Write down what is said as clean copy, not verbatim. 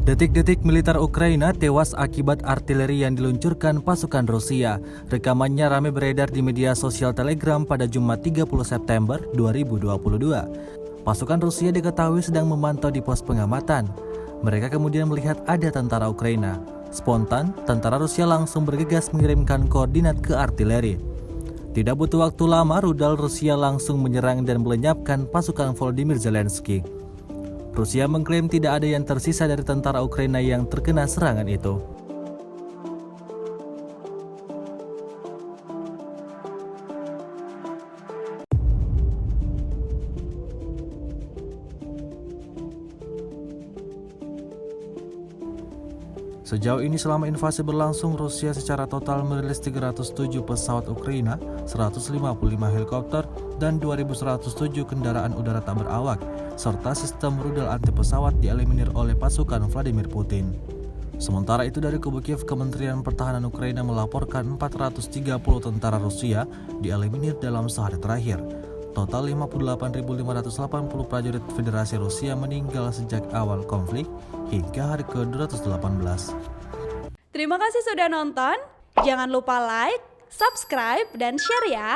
Detik-detik militer Ukraina tewas akibat artileri yang diluncurkan pasukan Rusia. Rekamannya ramai beredar di media sosial Telegram pada Jumat 30 September 2022. Pasukan Rusia diketahui sedang memantau di pos pengamatan. Mereka kemudian melihat ada tentara Ukraina. Spontan, tentara Rusia langsung bergegas mengirimkan koordinat ke artileri. Tidak butuh waktu lama, rudal Rusia langsung menyerang dan melenyapkan pasukan Volodymyr Zelensky. Rusia mengklaim tidak ada yang tersisa dari tentara Ukraina yang terkena serangan itu. Sejauh ini selama invasi berlangsung, Rusia secara total merilis 307 pesawat Ukraina, 155 helikopter, dan 2.107 kendaraan udara tak berawak, serta sistem rudal anti pesawat dieliminir oleh pasukan Vladimir Putin. Sementara itu dari kubu Kiev, Kementerian Pertahanan Ukraina melaporkan 430 tentara Rusia dieliminir dalam sehari terakhir. Total 58.580 prajurit Federasi Rusia meninggal sejak awal konflik hingga hari ke-218. Terima kasih sudah nonton. Jangan lupa like, subscribe, dan share ya.